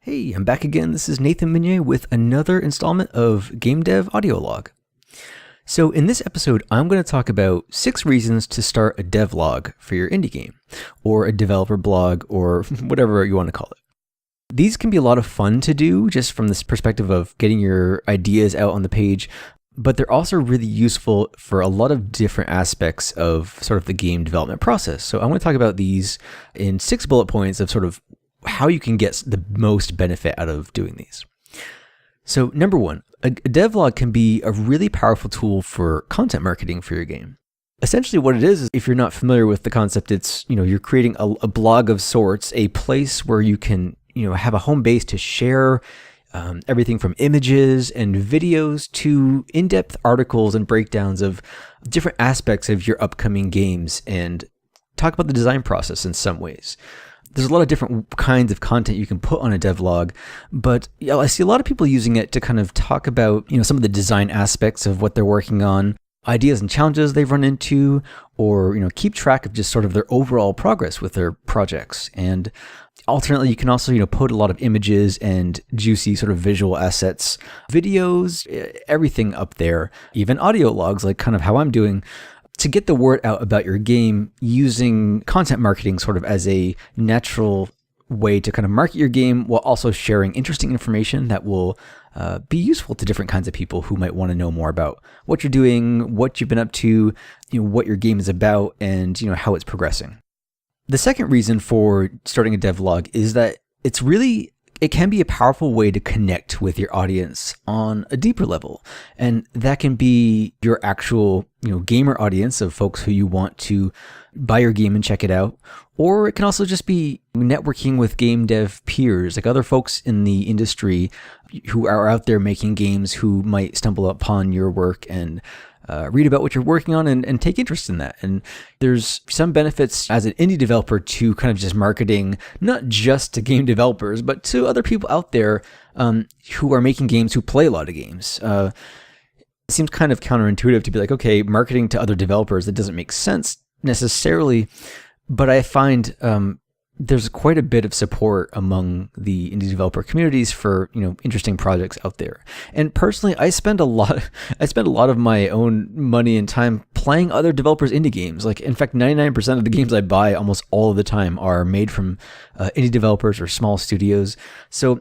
Hey, I'm back again. This is Nathan Meunier with another installment of GameDev audio log. So in this episode, I'm going to talk about 6 reasons to start a devlog for your indie game, or a developer blog, or whatever you want to call it. These can be a lot of fun to do just from this perspective of getting your ideas out on the page, but they're also really useful for a lot of different aspects of sort of the game development process. So I want to talk about these in 6 bullet points of sort of how you can get the most benefit out of doing these. So number 1, a devlog can be a really powerful tool for content marketing for your game. Essentially what it is if you're not familiar with the concept, it's, you're creating a blog of sorts, a place where you can, have a home base to share everything from images and videos to in-depth articles and breakdowns of different aspects of your upcoming games and talk about the design process in some ways. There's a lot of different kinds of content you can put on a devlog, but I see a lot of people using it to kind of talk about, some of the design aspects of what they're working on, ideas and challenges they've run into, or, keep track of just sort of their overall progress with their projects. And alternately, you can also, put a lot of images and juicy sort of visual assets, videos, everything up there, even audio logs, like kind of how I'm doing, to get the word out about your game using content marketing sort of as a natural way to kind of market your game while also sharing interesting information that will be useful to different kinds of people who might want to know more about what you're doing, what you've been up to, what your game is about, and how it's progressing. The second reason for starting a devlog is that it can be a powerful way to connect with your audience on a deeper level. And that can be your actual, gamer audience of folks who you want to buy your game and check it out. Or it can also just be networking with game dev peers, like other folks in the industry who are out there making games who might stumble upon your work and read about what you're working on and take interest in that. And there's some benefits as an indie developer to kind of just marketing, not just to game developers, but to other people out there who are making games, who play a lot of games. It seems kind of counterintuitive to be like, okay, marketing to other developers, that doesn't make sense necessarily. But I find there's quite a bit of support among the indie developer communities for interesting projects out there. And personally, I spend a lot of my own money and time playing other developers' indie games. Like, in fact, 99% of the games I buy almost all of the time are made from indie developers or small studios. So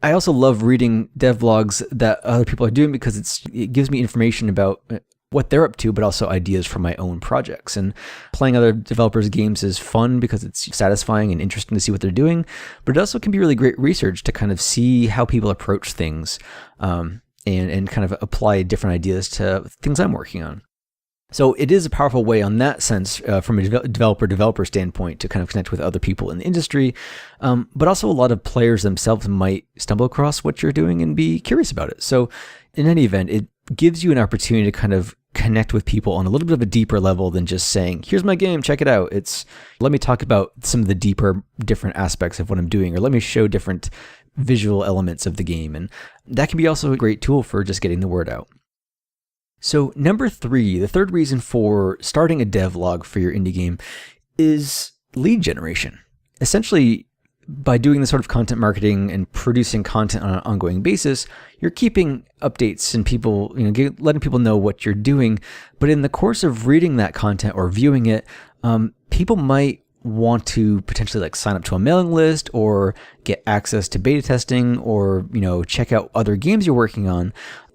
I also love reading devlogs that other people are doing because it gives me information about what they're up to, but also ideas for my own projects. And playing other developers' games is fun because it's satisfying and interesting to see what they're doing, but it also can be really great research to kind of see how people approach things and kind of apply different ideas to things I'm working on. So it is a powerful way on that sense from a developer standpoint to kind of connect with other people in the industry, but also a lot of players themselves might stumble across what you're doing and be curious about it. So in any event, it gives you an opportunity to kind of connect with people on a little bit of a deeper level than just saying, here's my game, check it out. It's let me talk about some of the different aspects of what I'm doing, or let me show different visual elements of the game. And that can be also a great tool for just getting the word out. So number 3, the third reason for starting a devlog for your indie game is lead generation. Essentially, by doing this sort of content marketing and producing content on an ongoing basis, you're keeping updates and people, letting people know what you're doing. But in the course of reading that content or viewing it, people might want to potentially sign up to a mailing list or get access to beta testing or, check out other games you're working on.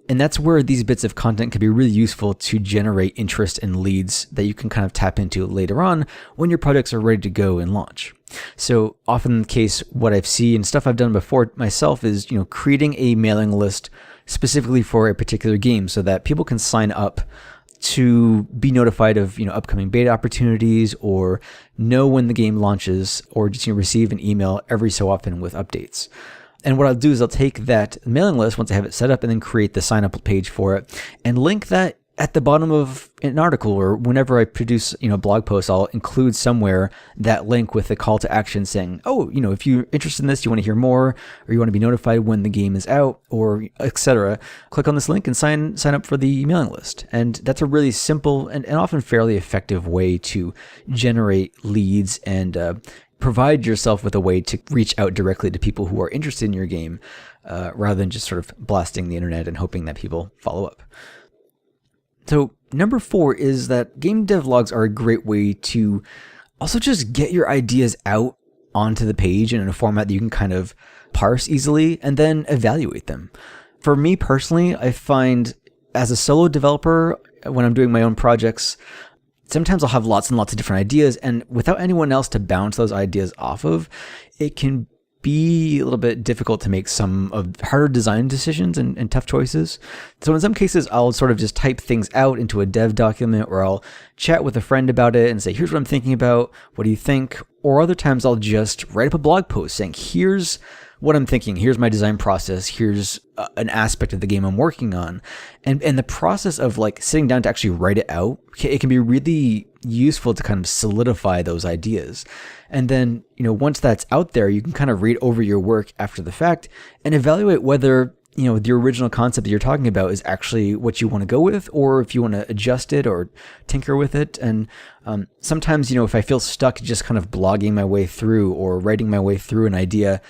And that's where these bits of content can be really useful to generate interest and leads that you can kind of tap into later on when your projects are ready to go and launch. So often the case, what I've seen and stuff I've done before myself is, creating a mailing list specifically for a particular game so that people can sign up to be notified of, upcoming beta opportunities or know when the game launches or just receive an email every so often with updates. And what I'll do is I'll take that mailing list once I have it set up and then create the sign up page for it and link that at the bottom of an article, or whenever I produce, blog posts, I'll include somewhere that link with a call to action saying, oh, if you're interested in this, you want to hear more, or you want to be notified when the game is out, or etc. Click on this link and sign up for the mailing list. And that's a really simple and often fairly effective way to generate leads and provide yourself with a way to reach out directly to people who are interested in your game, rather than just sort of blasting the internet and hoping that people follow up. So number 4 is that game devlogs are a great way to also just get your ideas out onto the page in a format that you can kind of parse easily and then evaluate them. For me personally, I find as a solo developer, when I'm doing my own projects, sometimes I'll have lots and lots of different ideas, and without anyone else to bounce those ideas off of, it can be a little bit difficult to make some of harder design decisions and tough choices. So in some cases, I'll sort of just type things out into a dev document, or I'll chat with a friend about it and say, here's what I'm thinking about. What do you think? Or other times I'll just write up a blog post saying, here's what I'm thinking. Here's my design process. Here's an aspect of the game I'm working on. And the process of like sitting down to actually write it out, it can be really useful to kind of solidify those ideas. And then, once that's out there, you can kind of read over your work after the fact and evaluate whether, the original concept that you're talking about is actually what you want to go with, or if you want to adjust it or tinker with it. And sometimes, if I feel stuck just kind of blogging my way through or writing my way through an idea,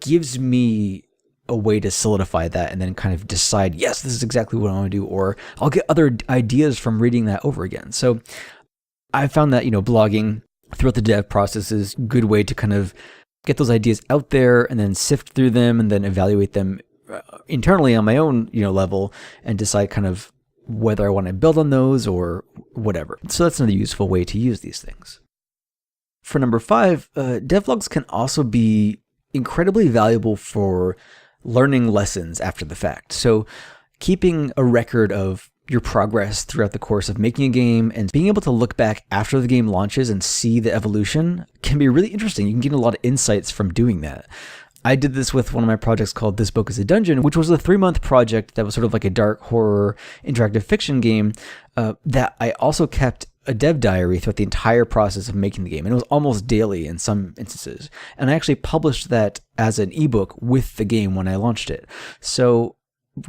gives me a way to solidify that and then kind of decide, yes, this is exactly what I want to do, or I'll get other ideas from reading that over again. So I found that, blogging throughout the dev process is a good way to kind of get those ideas out there and then sift through them and then evaluate them internally on my own, level, and decide kind of whether I want to build on those or whatever. So that's another useful way to use these things. For number 5, devlogs can also be incredibly valuable for learning lessons after the fact. So keeping a record of your progress throughout the course of making a game and being able to look back after the game launches and see the evolution can be really interesting. You can gain a lot of insights from doing that. I did this with one of my projects called This Book is a Dungeon, which was a 3-month project that was sort of like a dark horror interactive fiction game that I also kept a dev diary throughout the entire process of making the game. And it was almost daily in some instances. And I actually published that as an ebook with the game when I launched it. So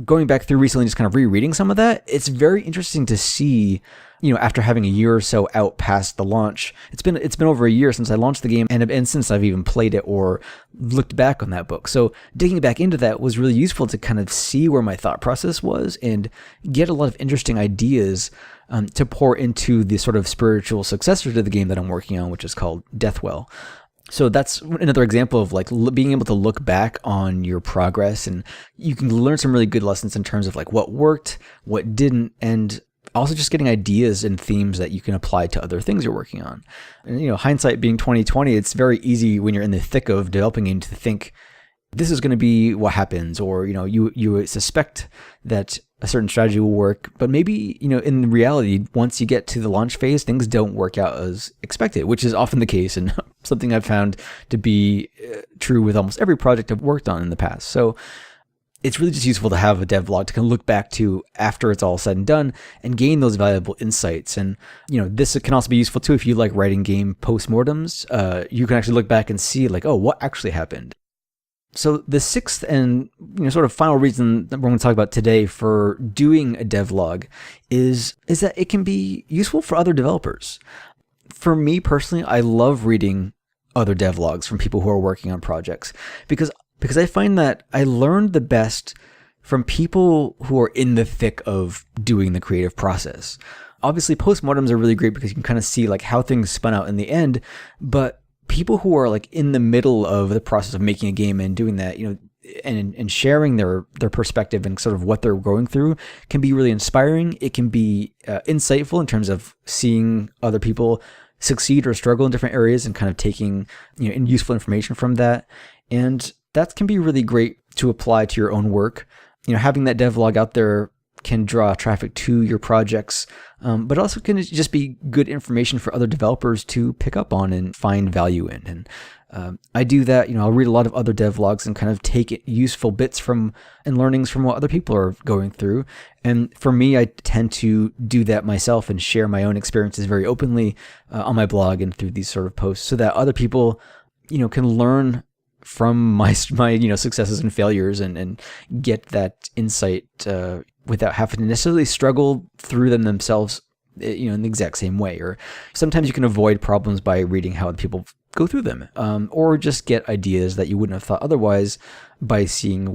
going back through recently, just kind of rereading some of that, it's very interesting to see, after having a year or so out past the launch. It's been over a year since I launched the game and since I've even played it or looked back on that book. So digging back into that was really useful to kind of see where my thought process was and get a lot of interesting ideas to pour into the sort of spiritual successor to the game that I'm working on, which is called Deathwell. So that's another example of like being able to look back on your progress, and you can learn some really good lessons in terms of like what worked, what didn't, and also just getting ideas and themes that you can apply to other things you're working on. And, hindsight being 2020, it's very easy when you're in the thick of developing game to think this is going to be what happens, or, you suspect that a certain strategy will work, but maybe, in reality, once you get to the launch phase, things don't work out as expected, which is often the case and something I've found to be true with almost every project I've worked on in the past. So it's really just useful to have a devlog to kind of look back to after it's all said and done and gain those valuable insights. And, this can also be useful too if you like writing game postmortems. You can actually look back and see like, oh, what actually happened? So the 6th and sort of final reason that we're going to talk about today for doing a devlog is that it can be useful for other developers. For me personally, I love reading other devlogs from people who are working on projects because I find that I learned the best from people who are in the thick of doing the creative process. Obviously, postmortems are really great because you can kind of see like how things spun out in the end, but people who are like in the middle of the process of making a game and doing that, and sharing their perspective and sort of what they're going through can be really inspiring. It can be insightful in terms of seeing other people succeed or struggle in different areas and kind of taking useful information from that. And that can be really great to apply to your own work. Having that devlog out there can draw traffic to your projects, but also can just be good information for other developers to pick up on and find value in. And I do that. I'll read a lot of other devlogs and kind of take useful bits from and learnings from what other people are going through. And for me, I tend to do that myself and share my own experiences very openly on my blog and through these sort of posts, so that other people, can learn from my successes and failures and get that insight without having to necessarily struggle through them themselves, in the exact same way. Or sometimes you can avoid problems by reading how other people go through them, or just get ideas that you wouldn't have thought otherwise by seeing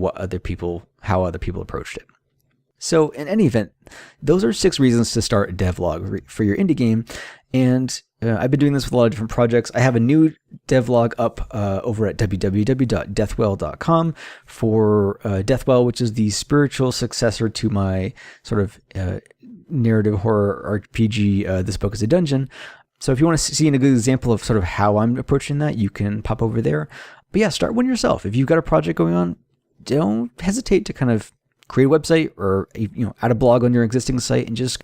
how other people approached it. So in any event, those are 6 reasons to start a devlog for your indie game. And I've been doing this with a lot of different projects. I have a new devlog up over at www.deathwell.com for Deathwell, which is the spiritual successor to my sort of narrative horror RPG, This Book is a Dungeon. So if you want to see a good example of sort of how I'm approaching that, you can pop over there. But yeah, start one yourself. If you've got a project going on, don't hesitate to kind of create a website or add a blog on your existing site and just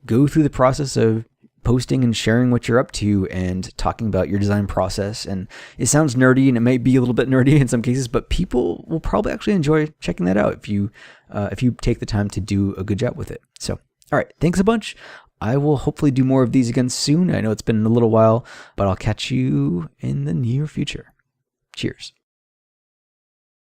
go through the process of posting and sharing what you're up to and talking about your design process. And it sounds nerdy, and it might be a little bit nerdy in some cases, but people will probably actually enjoy checking that out if you take the time to do a good job with it. So, all right, thanks a bunch. I will hopefully do more of these again soon. I know it's been a little while, but I'll catch you in the near future. Cheers.